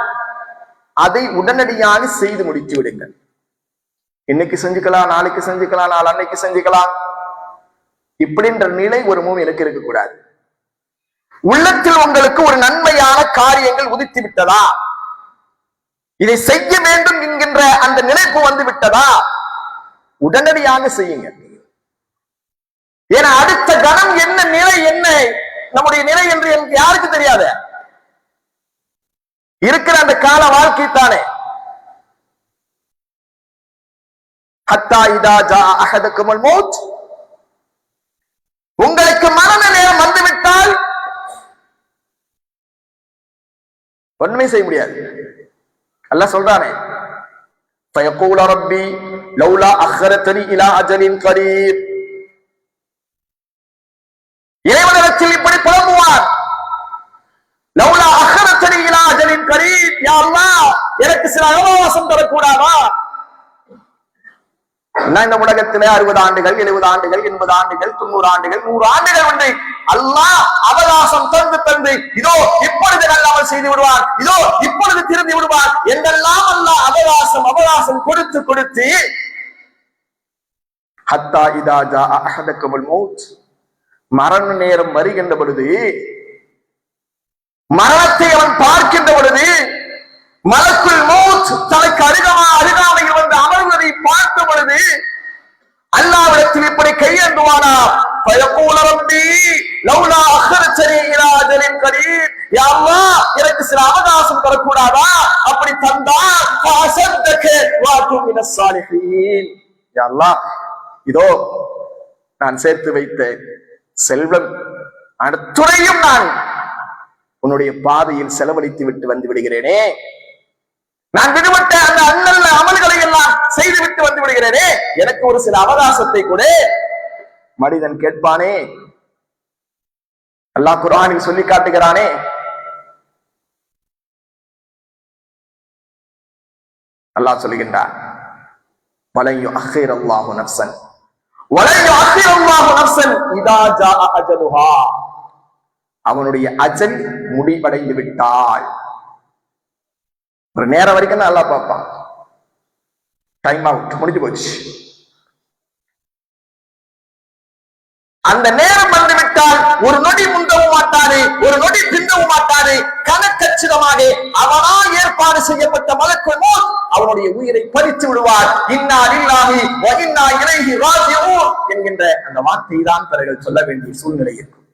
அதை உடனடியாக செய்து முடித்து விடுங்கள். இன்னைக்கு செஞ்சுக்கலாம், நாளைக்கு செஞ்சுக்கலாம், நாளன்னைக்கு செஞ்சுக்கலாம், இப்படின்ற நிலை ஒரு மூமினுக்கு இருக்கக்கூடாது. உள்ளத்தில் உங்களுக்கு ஒரு நன்மையான காரியங்கள் உதித்து விட்டதா, இதை செய்ய வேண்டும் என்கின்ற அந்த நினைப்பு வந்து விட்டதா, உடனடியாக செய்யுங்க. ஏன்னா அடுத்த கணம் என்ன நிலை, என்ன நம்முடைய நிலை என்று எனக்கு யாருக்கு தெரியாது. இருக்கிற அந்த கால வாழ்க்கை தானே. ஹத்தா இதா ஜா அஹதகுமுல் மௌத், உங்களுக்கு மரண நேரம் வந்துவிட்டால் ஒண்ணுமே செய்ய முடியாது. அல்லாஹ் சொல்றானே, فيقول ربي لولا أخرتني إلى أجل قريب. இறைவனிடத்தில் இப்படி புலம்புவார், லௌலா அஹ்ரத்தனி இலா அஜலின் கரீப், யா அல்லாஹ் எனக்கு சில அவகாசம் தரக்கூடாதா? இந்த உலகத்திலே 60 ஆண்டுகள் 70 ஆண்டுகள் 80 ஆண்டுகள் 90 ஆண்டுகள் 100 ஆண்டுகள் உண்டு. அல்லாஹ் அவகாசம் தந்து இதோ இப்பொழுது நல்லாமல் செய்து விடுவார், இதோ இப்பொழுது திரும்பி விடுவார் என்றெல்லாம் அல்லாஹ் அவகாசம் கொடுத்து ஹத்தா இதா ஜா அஹதகுல் மௌத், மரண நேரம் வருகின்ற பொழுது, மரணத்தை அவன் பார்க்கின்ற பொழுது, மலக்குல் மௌத் தனக்கு அருகாமையில் வந்து அமர்வதை பார்த்த பொழுது அல்லாஹ்விடத்தில் இப்படி கையேந்துவானா, ஃபயகூல ரப்பி லௌலா அஹ்ரத்தனி இலா அஜலின் கரீப், யா அல்லாஹ் எனக்கு சில அவகாசம் தரக்கூடாதா? அப்படி தந்தால் ஃபஅஸத்தக வஅகு மினஸ் ஸாலிஹீன். யா அல்லாஹ் இதோ நான் சேர்த்து வைத்த செல்வம் அனைத்தையும் நான் உன்னுடைய பாதையில் செலவழித்து விட்டு வந்து விடுகிறேனே, நான் விடுபட்ட அந்த அண்ணல்ல அமல்களை எல்லாம் செய்துவிட்டு வந்து விடுகிறேனே, எனக்கு ஒரு சில அவகாசத்தை கூட. மனிதன் கேட்பானே, அல்லாஹ் குர்ஆனில் சொல்லி காட்டுகிறானே, அல்லாஹ் சொல்லுகின்றான், வலன் யுஅக்கிர் அல்லாஹு நஃப்ஸன் வலன் யுஅக்கிர் அல்லாஹு நஃப்ஸன் இதா ஜாஅ அஜலுஹா, அவனுடைய அஜல் முடிவடைந்து விட்டால், ஒரு நேரம் வரைக்கும் தான் அல்லாஹ் பார்ப்பான், டைம் அவுட் முடிஞ்சு போச்சு. அந்த நேரம் வந்து விட்டால் ஒரு நொடி முந்தவும் மாட்டாரு, ஒரு நொடி பிந்தவும் மாட்டாரு. கணக்கச்சிதமாக அவனால் ஏற்பாடு செய்யப்பட்ட மலக்குல் மௌத் அவனுடைய உயிரை பறித்து விடுவார். இன்னா லில்லாஹி வ இன்னா இலைஹி ராஜிஊன் என்கின்ற அந்த வார்த்தை தான் பிறகு சொல்ல வேண்டிய சூழ்நிலை இருக்கும்.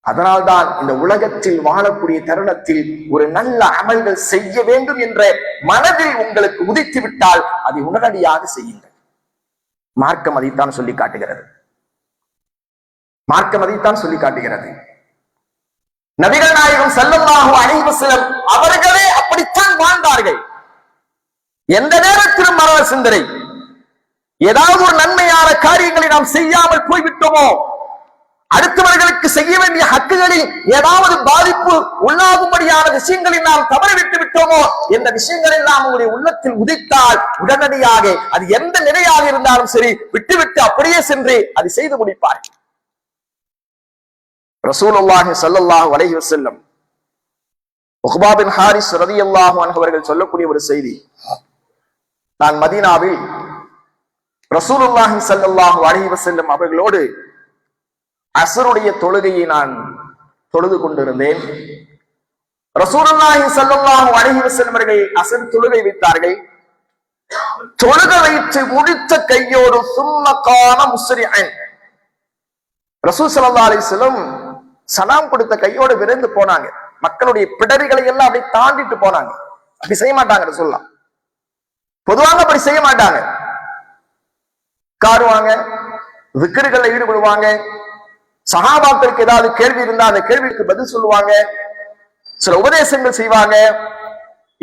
அதனால்தான் இந்த உலகத்தில் வாழக்கூடிய தருணத்தில் ஒரு நல்ல அமல்கள் செய்ய வேண்டும் என்ற மனதில் உங்களுக்கு உதித்து விட்டால் அதை உடனடியாக செய்யுங்கள். மார்க்கம் அதைத்தான் சொல்லி காட்டுகிறது. மார்க்கம் அதைத்தான் சொல்லி காட்டுகிறது. நபிகள் நாயகம் ஸல்லல்லாஹு அலைஹி வஸல்லம் அவர்களே அப்படித்தான் வாழ்ந்தார்கள். எந்த நேரத்திலும் மரண சிந்தனை. ஏதாவது ஒரு நன்மையான காரியங்களை நாம் செய்யாமல் போய்விட்டோமோ, அடுத்தவர்களுக்கு செய்ய வேண்டிய ஹக்குகளில் ஏதாவது பாதிப்பு உள்ளாகும்படியான விஷயங்களில் நாம் தவறிவிட்டு விட்டோமோ என்ற விஷயங்கள் எல்லாம் உங்களுடைய உள்ளத்தில் உதித்தால் உடனடியாக அது எந்த நிலையாக இருந்தாலும் சரி விட்டுவிட்டு அப்படியே சென்று அதை செய்து முடிப்பார். ரசூலுல்லாஹி ஸல்லல்லாஹு அலைஹி வஸல்லம் உக்பா பின் ஹாரிஸ் ரலியல்லாஹு அன்ஹு அவர்கள் சொல்லக்கூடிய ஒரு செய்தி, நான் மதீனாவில் ரசூலுல்லாஹி ஸல்லல்லாஹு அலைஹி வஸல்லம் அவர்களோடு அஸ்ருடைய தொழுகையை நான் தொழுது கொண்டிருந்தேன். ரசூலுல்லாஹி ஸல்லல்லாஹு அலைஹி வஸல்லம் அவர்கள் அஸ்ர் தொழுகை வைத்தார்கள். தொழுகை வைத்து முடித்த கையோடு சும்ம கான முஸ்ரிஅன், ரசூல் ஸல்லல்லாஹு அலைஹி வஸல்லம் சலாம் கொடுத்த கையோடு விரைந்து போனாங்க. மக்களுடைய பிடரிகளை எல்லாம் அப்படி தாண்டிட்டு போனாங்க. அப்படி செய்ய மாட்டாங்க ரசூலுல்லாஹ், பொதுவாக அப்படி செய்ய மாட்டாங்க. காருவாங்க, விக்ருகளை ஈடுபடுவாங்க, சஹாபாக்களுக்கு ஏதாவது கேள்வி இருந்தா அந்த கேள்விக்கு பதில் சொல்லுவாங்க, சில உபதேசங்கள் செய்வாங்க.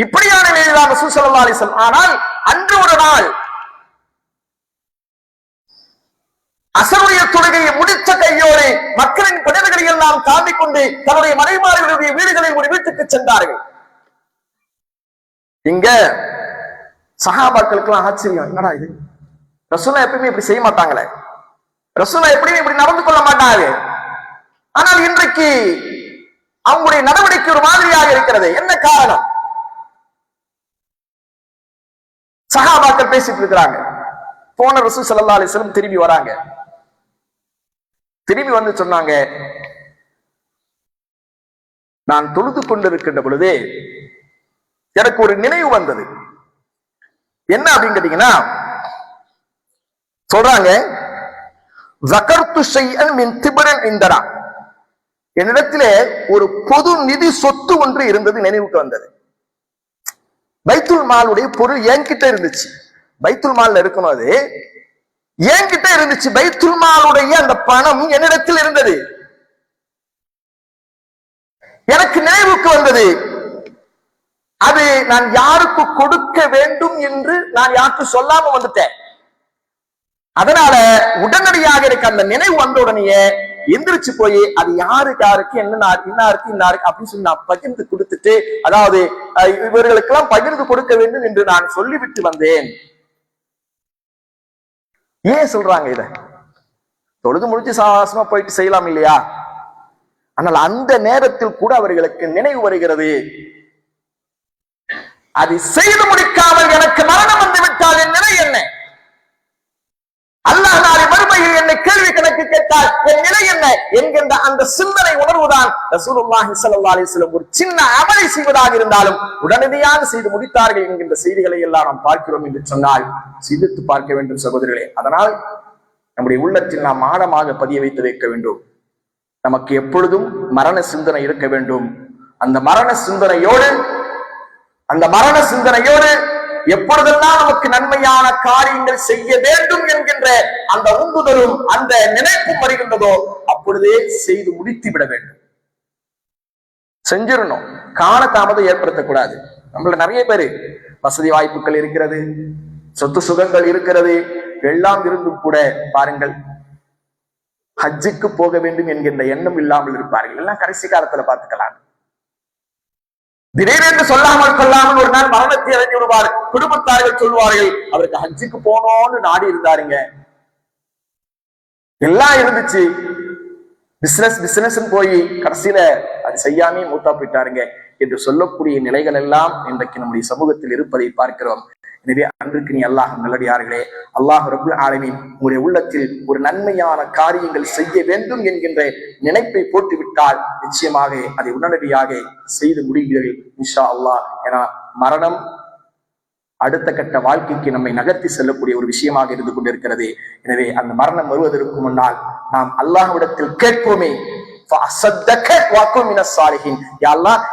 இப்படியான நிலையில்தான் ரசூல் ஸல்லல்லாஹு அலைஹி வஸல்லம். ஆனால் அன்று ஒரு நாள் அஸ்ருடைய தொழுகையை முடித்த கையோடு மக்களின் பிணறுகளை எல்லாம் தாண்டிக் கொண்டு தன்னுடைய மனைவிமார்களுடைய வீடுகளில் ஒரு வீட்டுக்கு சென்றார்கள். இங்க சஹாபாக்களுக்கு ஆச்சரியம், என்னடா இது, ரசூலுல்லாஹ் எப்பயுமே இப்படி செய்ய மாட்டாங்களே, ரசூலுல்லாஹ் எப்படியும் இப்படி நடந்து கொள்ள மாட்டாங்க. ஆனால் இன்றைக்கு அவங்களுடைய நடவடிக்கை ஒரு மாதிரியாக இருக்கிறது. என்ன காரணம்? சஹாபாக்கள் பேசிட்டு இருக்கிறாங்க. போன ரசூல் ஸல்லல்லாஹு அலைஹி வஸல்லம் திரும்பி வராங்க. திரும்பி வந்து சொன்னாங்க, நான் தொழுது கொண்டிருக்கின்ற பொழுதே எனக்கு ஒரு நினைவு வந்தது. என்ன அப்படின்னு கேட்டீங்கன்னா, சொல்றாங்க, என்னிடத்திலே ஒரு பொது நிதி சொத்து ஒன்று இருந்தது, நினைவுக்கு வந்தது. பைத்துல் மாலுடைய பொருள் என்கிட்ட இருந்துச்சு. பைத்துல் மால்ல இருக்கணும், அது என்கிட்ட இருந்துச்சு. பைத்துல் மாலுடைய அந்த பணம் என்னிடத்தில் இருந்தது. எனக்கு நினைவுக்கு வந்தது, அது நான் யாருக்கு கொடுக்க வேண்டும் என்று நான் யாருக்கு சொல்லாம வந்துட்டேன். அதனால உடனடியாக எனக்கு அந்த நினைவு வந்த உடனே எந்திரிச்சு போய் அது யாருக்கு யாருக்கு இன்னாருக்கு இன்னாருக்கு அப்படின்னு சொல்லி நான் பகிர்ந்து கொடுத்துட்டு, அதாவது இவர்களுக்கெல்லாம் பகிர்ந்து கொடுக்க வேண்டும் என்று நான் சொல்லிவிட்டு வந்தேன். ஏன் சொல்றாங்க இத? தொழுது முடிச்சு சாவாசமா போயிட்டு செய்யலாம் இல்லையா? ஆனால் அந்த நேரத்தில் கூட அவர்களுக்கு நினைவு வருகிறது, அதை செய்து முடிக்காமல் எனக்கு மரணம் வந்து விட்டால் என் நிலை என்ன? அல்லாஹ் நாளை மறுமையில் என்னை கேள்வி கணக்கு கேட்டால் என் நிலை என்ன என்கின்ற அந்த சிந்தனை உணர்வுதான் ரசூலுல்லாஹி ஸல்லல்லாஹு அலைஹி வஸல்லம் ஒரு சின்ன அமலை செய்வதாக இருந்தாலும் உடனடியாக செய்து முடித்தார்கள் என்கின்ற செய்திகளை எல்லாம் நாம் பார்க்கிறோம் என்று சொன்னால் சிந்தித்து பார்க்க வேண்டும் சகோதரர்களே. அதனால் நம்முடைய உள்ளத்தில் நாம் ஆழமாக பதிய வைத்து வைக்க வேண்டும். நமக்கு எப்பொழுதும் மரண சிந்தனை இருக்க வேண்டும். அந்த மரண சிந்தனையோடு எப்பொழுதெல்லாம் நமக்கு நன்மையான காரியங்கள் செய்ய வேண்டும் என்கின்ற அந்த உந்துதலும் அந்த நினைப்பும் வருகின்றதோ அப்பொழுதே செய்து முடித்து விட வேண்டும். செஞ்சிடணும், கால தாமதம் ஏற்படுத்தக்கூடாது. நம்மள நிறைய பேரு வசதி வாய்ப்புகள் இருக்கிறது, சொத்து சுகங்கள் இருக்கிறது, எல்லாம் இருந்தும் கூட பாருங்கள் ஹஜ்ஜுக்கு போக வேண்டும் என்கின்ற எண்ணம் இல்லாமல் இருப்பார்கள். எல்லாம் கடைசி காலத்துல பார்த்துக்கலாம். திடீரென்று சொல்லாமல் கொள்ளாமல் ஒரு நாள் மரணத்தை அடைந்து விடுவார். குடும்பத்தார்கள் சொல்வார்கள், அவருக்கு ஹஜ்ஜுக்கு போனோம்னு நாடி இருந்தாருங்க, எல்லாம் இருந்துச்சு, பிசினஸ் போய் கடைசியில அது செய்யாமே மூத்தா போயிட்டாருங்க என்று சொல்லக்கூடிய நிலைகள் எல்லாம் இன்றைக்கு நம்முடைய சமூகத்தில் இருப்பதை பார்க்கிறோம். எனவே அன்றுக்கு நீ அல்லாஹ் நல்லடியார்களே, அல்லாஹ் ரப்புல் ஆலமீன் உங்களுடைய உள்ளத்தில் ஒரு நன்மையான காரியங்கள் செய்ய வேண்டும் என்கின்ற நினைப்பை போட்டுவிட்டால் நிச்சயமாக அதை உடனடியாக செய்து முடிவீர்கள் இன்ஷா அல்லாஹ். ஏன்னா மரணம் அடுத்த கட்ட வாழ்க்கைக்கு நம்மை நகர்த்தி செல்லக்கூடிய ஒரு விஷயமாக இருந்து கொண்டிருக்கிறது. எனவே அந்த மரணம் வருவதற்கு முன்னால் நாம் அல்லாஹ்விடத்தில் கேட்போமே,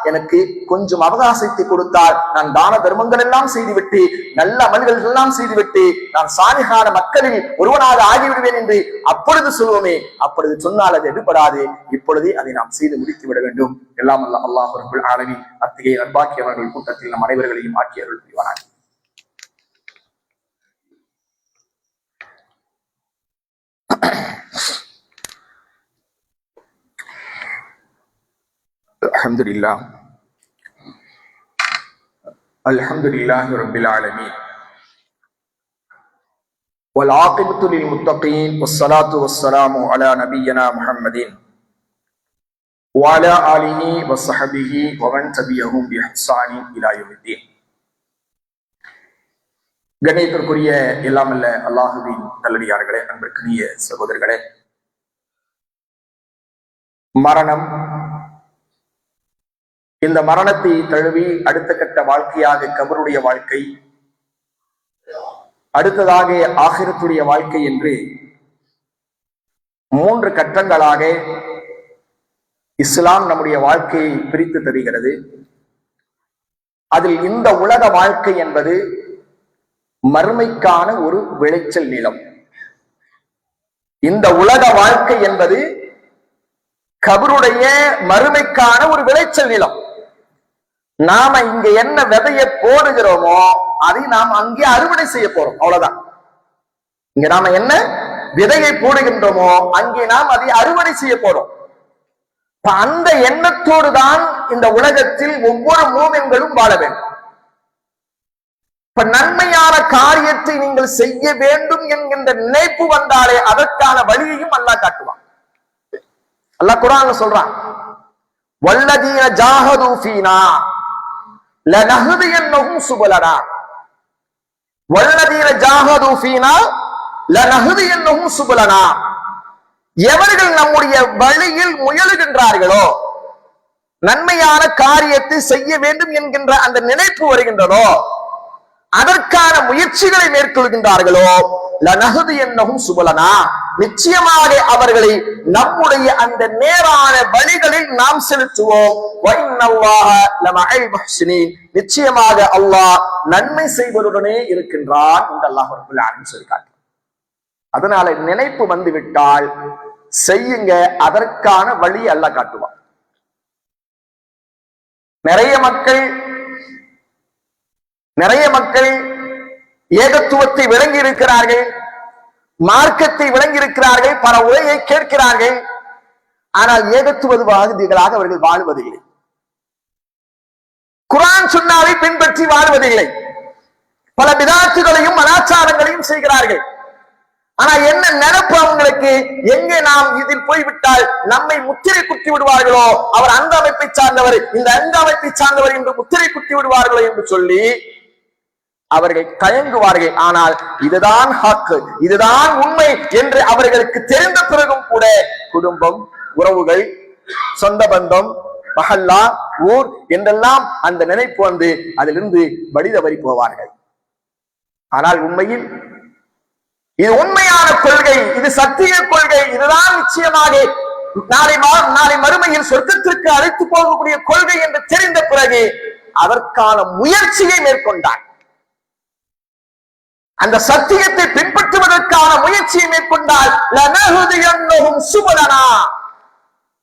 எனக்கு கொஞ்சம் அவகாசத்தை கொடுத்தால் நான் தான தர்மங்கள் எல்லாம் செய்துவிட்டு நல்ல அமல்கள் எல்லாம் செய்துவிட்டு நான் சாலிஹான மக்களில் ஒருவனாக ஆகிவிடுவேன் என்று அப்பொழுது சொல்வோமே, அப்பொழுது சொன்னால் அது எடுபடாது. இப்பொழுதே அதை நாம் செய்து முடித்து விட வேண்டும். எல்லாம் அல்லாஹ் ரப்புல் ஆலமீன் அத்தகைய அன்பாக்கியவர்கள் கூட்டத்தில் நம் அனைவர்களையும் ஆக்கியவர்கள் புரிவானார். அல்ஹம்துலில்லாஹி ரப்பில் ஆலமீன் வல் ஆகிபத்து லில் முத்தகீன் வஸ்ஸலாத்து வஸ்ஸலாமு அலா நபியினா முஹம்மதின் வ அலா ஆலிஹி வஸ்ஸஹபிஹி வ மன் தபியஹும் பி இஹ்சானின் இலா யௌமித்தீன். கண்ணியத்திற்குரிய எல்லாம் அல்ல அல்லாஹ்வின் நல்லடியார்களே, அன்பிற்குரிய சகோதரர்களே, மரணம், இந்த மரணத்தை தழுவி அடுத்த கட்ட வாழ்க்கையாக கபருடைய வாழ்க்கை, அடுத்ததாக ஆகிரத்துடைய வாழ்க்கை என்று 3 கட்டங்களாக இஸ்லாம் நம்முடைய வாழ்க்கையை பிரித்து தருகிறது. அதில் இந்த உலக வாழ்க்கை என்பது மறுமைக்கான ஒரு விளைச்சல் நிலம். இந்த உலக வாழ்க்கை என்பது கபருடைய மறுமைக்கான ஒரு விளைச்சல் நிலம். நாம இங்க என்ன விதையை போடுகிறோமோ அதை நாம் அங்கே அறுவடை செய்ய போறோம், அவ்வளவுதான். இங்க நாம என்ன விதையை போடுகின்றோமோ அங்கே நாம் அதை அறுவடை செய்ய போறோம். அந்த எண்ணத்தோடு தான் இந்த உலகத்தில் ஒவ்வொரு மூமின்களும் வாழ வேண்டும். இப்ப நன்மையான காரியத்தை நீங்கள் செய்ய வேண்டும் என்கின்ற நினைப்பு வந்தாலே அதற்கான வழியையும் அல்லாஹ் காட்டுவான். அல்லாஹ் குர்ஆன்ல சொல்றான், வல்லதீன ஜாஹது ஃபீனா லனஹ்தியன்னஹும் சுபலனா, வல்லதீன ஜாஹது ஃபீனா லனஹ்தியன்னஹும் சுபலனா. எவர்கள் நம்முடைய வழியில் முயலுகின்றார்களோ, நன்மையான காரியத்தை செய்ய வேண்டும் என்கின்ற அந்த நினைப்பு வருகின்றதோ, அதற்கான முயற்சிகளை மேற்கொள்கின்றார்களோ, லனஹ்தியன்னஹும் சுபலனா, நிச்சயமாக அவர்களை நம்முடைய அந்த நேரான வழிகளில் நாம் செலுத்துவோம். வஇன்னல்லாஹ லமஅல் முஹ்ஸினீன், நிச்சயமாக அல்லாஹ் நன்மை செய்வதுடனே இருக்கின்றான் என்று அல்லாஹ் ரப்பல் ஆலமீன் சொல்கிறார். அதனால நினைப்பு வந்து விட்டால் செய்யுங்க, அதற்கான வழி அல்லாஹ் காட்டுவான். நிறைய மக்கள் நிறைய மக்கள் ஏகத்துவத்தை விளங்கி இருக்கிறார்கள், மார்க்கத்தை விளங்கி இருக்கிறார்கள், பல உரையை கேட்கிறார்கள். ஆனால் ஏகத்துவவாதிகளாக அவர்கள் வாழ்வதில்லை, குர்ஆன் சுன்னாவை பின்பற்றி வாழ்வதில்லை, பல பிதாத்துகளையும் அனாச்சாரங்களையும் செய்கிறார்கள். ஆனா என்ன நினைப்பு அவங்களுக்கு, எங்கே நாம் இதில் போய்விட்டால் நம்மை முத்திரை குத்தி விடுவார்களோ, அவர் அந்த அமைப்பை சார்ந்தவர், இந்த அந்த அமைப்பை சார்ந்தவர் என்று முத்திரை குத்தி விடுவார்களோ என்று சொல்லி அவர்கள் தயங்குவார்கள். ஆனால் இதுதான் ஹக்கு, இதுதான் உண்மை என்று அவர்களுக்கு தெரிந்த பிறகும் கூட குடும்பம், உறவுகள், சொந்த பந்தம், மஹல்லா, ஊர் என்றெல்லாம் அந்த நினைப்பு வந்து அதிலிருந்து வழி தவறி போவார்கள். ஆனால் உண்மையில் இது உண்மையான கொள்கை, இது சத்திய கொள்கை, இதுதான் நிச்சயமாக நாளை மறுமையில் சொர்க்கத்திற்கு அழைத்து போகக்கூடிய கொள்கை என்று தெரிந்த பிறகு அதற்கான முயற்சியை மேற்கொண்டார். அந்த சத்தியத்தை பின்பற்றுவதற்கான முயற்சியை மேற்கொண்டால்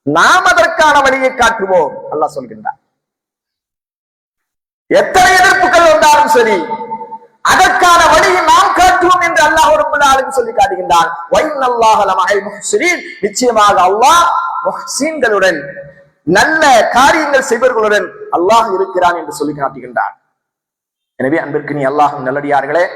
நாம் அதற்கான வழியை காட்டுவோம் அல்லாஹ் சொல்கின்றார். எத்தனை எதிர்ப்புகள் வந்தாலும் சரி அதற்கான வழியை நாம் காட்டுவோம் என்று அல்லாஹ் ரப்பல் ஆலமீன் சொல்லி காட்டுகின்றான். நிச்சயமாக அல்லாஹ் முஹ்சின்களுடன், நல்ல காரியங்கள் செய்பவர்களுடன் அல்லாஹ் இருக்கிறான் என்று சொல்லி காட்டுகின்றான். எனவே அன்பிற்கு நீ அல்லாஹ்வின் நல்லடியார்களே,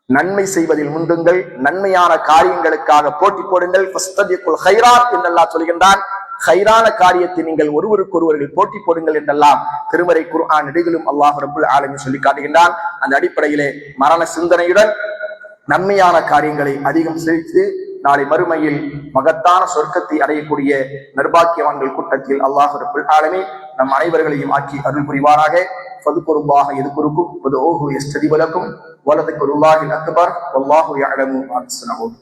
நன்மை செய்வதில் முந்துங்கள், நன்மையான காரியங்களுக்காக போட்டி போடுங்கள். ஃபஸ்தபிகுல் கைராத் என்று அல்லாஹ் சொல்கின்றான். கைரான காரியத்தை நீங்கள் ஒருவருக்கொருவர்கள் போட்டி போடுங்கள் என்றெல்லாம் திருமறை குர்ஆன் இடையிலும் அல்லாஹ் ரப்பல் ஆலமீன் சொல்லி காட்டுகின்றான். அந்த அடிப்படையிலே மரண சிந்தனையுடன் நன்மையான காரியங்களை அதிகம் செய்து நாளை மறுமையில் மகத்தான சொர்க்கத்தை அடையக்கூடிய நிர்பாக்கியவான்கள் கூட்டத்தில் அல்லாஹ் ரப்பல் ஆலமீன் நம் அனைவர்களையும் ஆக்கி அருள் புரிவாராக. ஃபதுகுருல்லாஹ யதுகுருக்கும் வதுஊஹு யஸ்தஜிபு லக்கும் வலதுகுருல்லாஹில் அக்பர் வல்லாஹு யஅலமு மா தஸ்னஊன்.